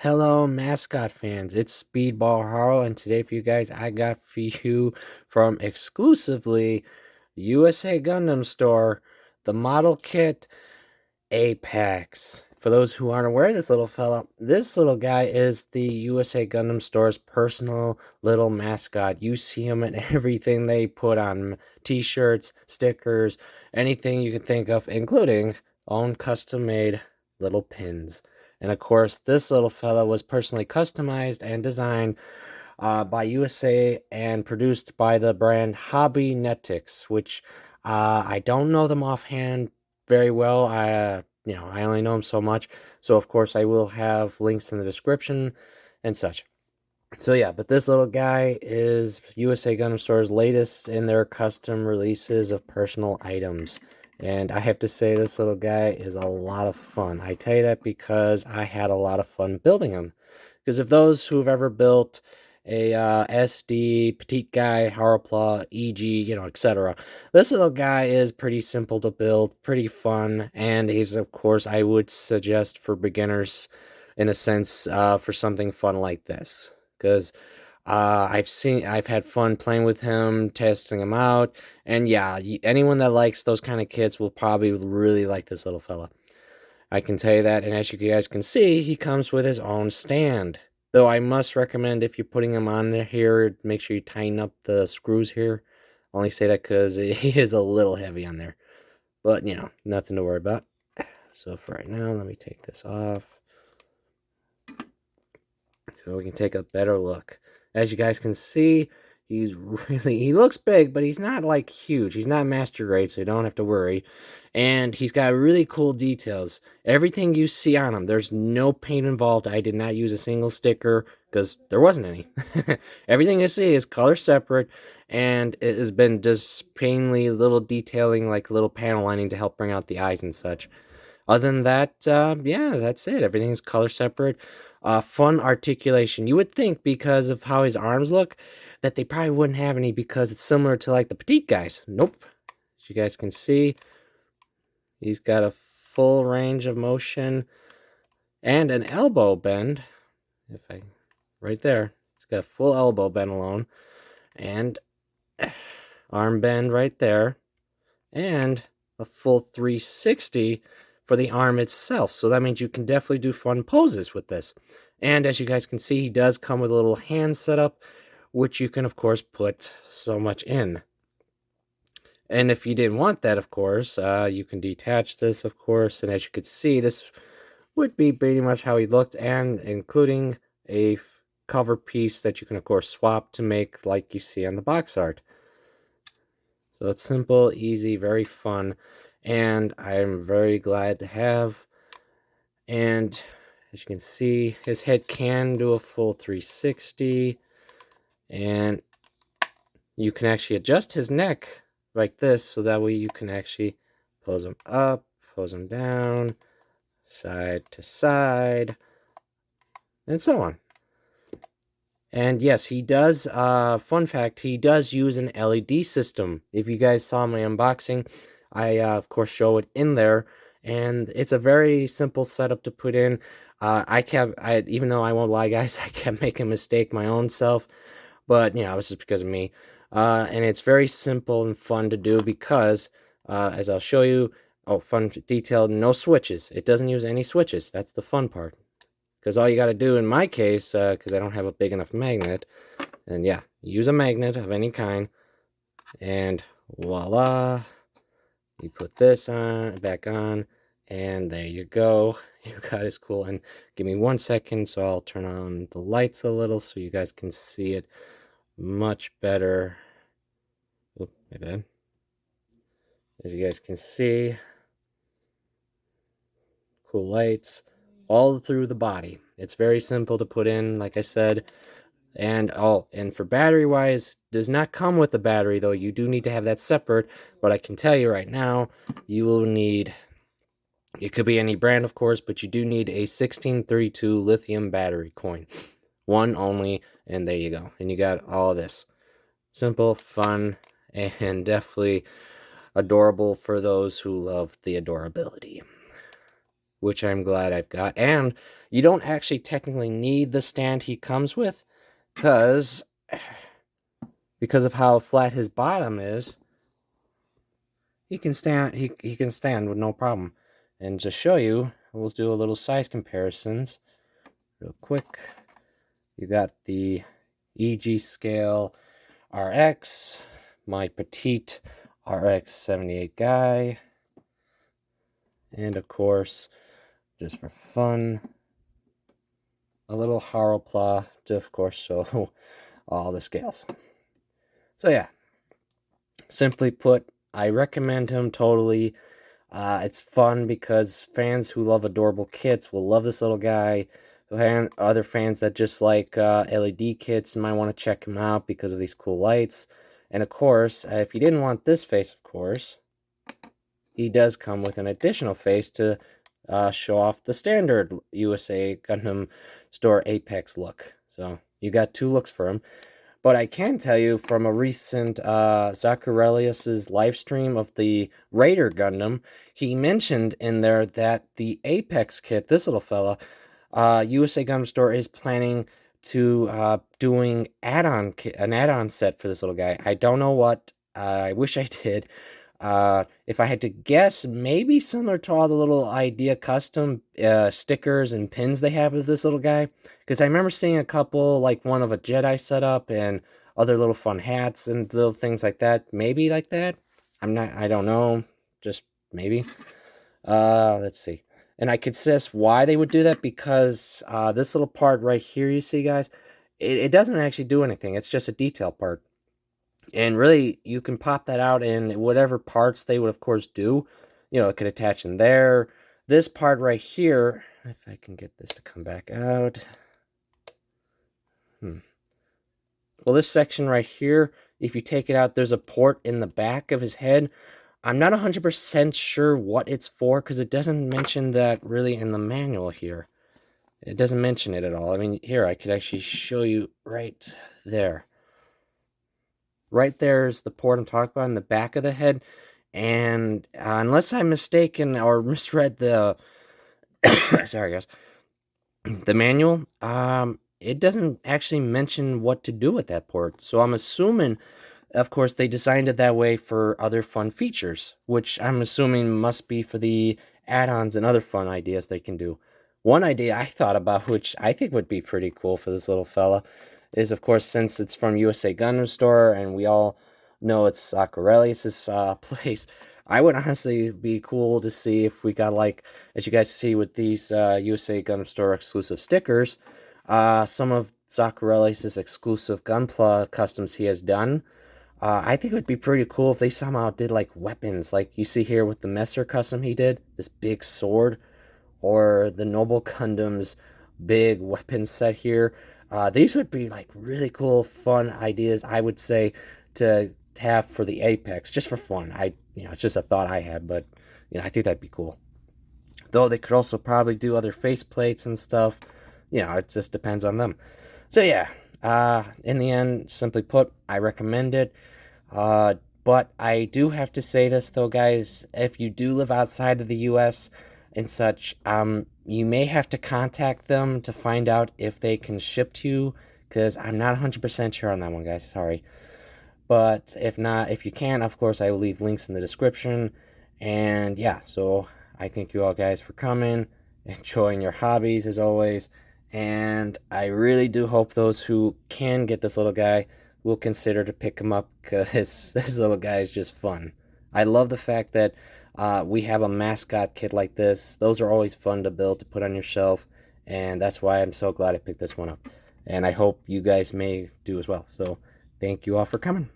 Hello, Mascot fans. It's Speedball Harl, and today for you guys, I got for you from exclusively USA Gundam Store the model kit Apex. For those who aren't aware, this little guy is the USA Gundam Store's personal little mascot. You see him in everything they put on t-shirts, stickers, anything you can think of, including own custom-made little pins. And of course, this little fella was personally customized and designed by USA and produced by the brand Hobby Netics, which I don't know them offhand very well. I only know them so much. So of course, I will have links in the description and such. So yeah, but this little guy is USA Gundam Store's latest in their custom releases of personal items. And I have to say, this little guy is a lot of fun. I tell you that because I had a lot of fun building him. Because if those who've ever built a SD, Petite Guy, Harpla, EG, etc., this little guy is pretty simple to build, pretty fun, and he's, of course, I would suggest for beginners, in a sense, for something fun like this. Because I've had fun playing with him, testing him out, and yeah, anyone that likes those kind of kits will probably really like this little fella. I can tell you that, and as you guys can see, he comes with his own stand. Though I must recommend, if you're putting him on here, make sure you tighten up the screws here. I only say that because he is a little heavy on there. But, nothing to worry about. So for right now, let me take this off, so we can take a better look. As you guys can see, he looks big, but he's not like huge. He's not master grade, so you don't have to worry. And he's got really cool details. Everything you see on him, there's no paint involved. I did not use a single sticker because there wasn't any. Everything you see is color separate, and it has been just plainly little detailing, like little panel lining to help bring out the eyes and such. Other than that, yeah, that's it. Everything's color separate. Fun articulation. You would think, because of how his arms look, that they probably wouldn't have any because it's similar to like the petite guys. Nope. As you guys can see, he's got a full range of motion and an elbow bend. Right there, it's got a full elbow bend alone, and arm bend right there, and a full 360 for the arm itself. So that means you can definitely do fun poses with this. And as you guys can see, he does come with a little hand setup, which you can, of course, put so much in. And if you didn't want that, of course, you can detach this, of course. And as you can see, this would be pretty much how he looked, and including a cover piece that you can, of course, swap to make like you see on the box art. So it's simple, easy, very fun, and I'm very glad to have. And as you can see, his head can do a full 360, and you can actually adjust his neck like this, so that way you can actually pose him up, pose him down, side to side, and so on. And yes, he does, fun fact, he does use an LED system. If you guys saw my unboxing, I, of course, show it in there, and it's a very simple setup to put in. Even though I won't lie, guys, I kept making a mistake my own self, but, it was just because of me. And it's very simple and fun to do because, as I'll show you, fun detail, no switches. It doesn't use any switches. That's the fun part. Because all you got to do in my case, because I don't have a big enough magnet, and yeah, use a magnet of any kind, and voila, you put this on, back on, and there you go. You got his cool. And give me 1 second, so I'll turn on the lights a little so you guys can see it much better. Oop, my bad. As you guys can see, cool lights all through the body. It's very simple to put in, like I said. And for battery wise, does not come with the battery, though. You do need to have that separate. But I can tell you right now, you will need, it could be any brand, of course, but you do need a 1632 lithium battery coin. One only, and there you go. And you got all of this. Simple, fun, and definitely adorable for those who love the adorability. which I'm glad I've got. And you don't actually technically need the stand he comes with, because of how flat his bottom is, he can stand with no problem. And to show you, we'll do a little size comparisons real quick. You got the EG scale RX, my petite RX 78 guy, and of course, just for fun, a little Haropla to, of course, show all the scales. So yeah, simply put, I recommend him totally. It's fun because fans who love adorable kits will love this little guy. And other fans that just like LED kits might want to check him out because of these cool lights. And of course, if you didn't want this face, of course, he does come with an additional face to show off the standard USA Gundam Store Apex look. So you got two looks for him. But I can tell you from a recent Zacharelius's live stream of the Raider Gundam, he mentioned in there that the Apex kit, this little fella, USA Gundam Store is planning to doing an add-on set for this little guy. I don't know what. I wish I did. If I had to guess, maybe similar to all the little Idea custom stickers and pins they have with this little guy. Because I remember seeing a couple, like one of a Jedi setup and other little fun hats and little things like that. Maybe like that. I don't know. Just maybe. Let's see. And I could suggest why they would do that, because this little part right here, you see, guys, it doesn't actually do anything. It's just a detail part. And really, you can pop that out in whatever parts they would, of course, do. You know, it could attach in there. This part right here, if I can get this to come back out. Well, this section right here, if you take it out, there's a port in the back of his head. I'm not 100% sure what it's for, because it doesn't mention that really in the manual here. It doesn't mention it at all. I mean, here, I could actually show you right there. Right there is the port I'm talking about in the back of the head. And unless I'm mistaken or misread the sorry guys, the manual, it doesn't actually mention what to do with that port. So I'm assuming, of course, they designed it that way for other fun features, which I'm assuming must be for the add-ons and other fun ideas they can do. One idea I thought about, which I think would be pretty cool for this little fella, is, of course, since it's from USA Gundam Store, and we all know it's Zacharelius's place, I would honestly be cool to see if we got, like, as you guys see with these USA Gundam Store exclusive stickers, some of Zacharelius's exclusive Gunpla customs he has done. I think it would be pretty cool if they somehow did, like, weapons, like you see here with the Messer custom he did, this big sword, or the Noble Gundam's big weapon set here. These would be like really cool, fun ideas, I would say, to have for the Apex, just for fun. It's just a thought I had, but I think that'd be cool. Though they could also probably do other faceplates and stuff. It just depends on them. So yeah, in the end, simply put, I recommend it. But I do have to say this though, guys, if you do live outside of the US and such, you may have to contact them to find out if they can ship to you, because I'm not 100% sure on that one, guys. Sorry. But if not, if you can, of course, I will leave links in the description. And yeah, so I thank you all guys for coming, enjoying your hobbies as always. And I really do hope those who can get this little guy will consider to pick him up, because this little guy is just fun. I love the fact that we have a mascot kit like this. Those are always fun to build, to put on your shelf, and that's why I'm so glad I picked this one up. And I hope you guys may do as well. So thank you all for coming.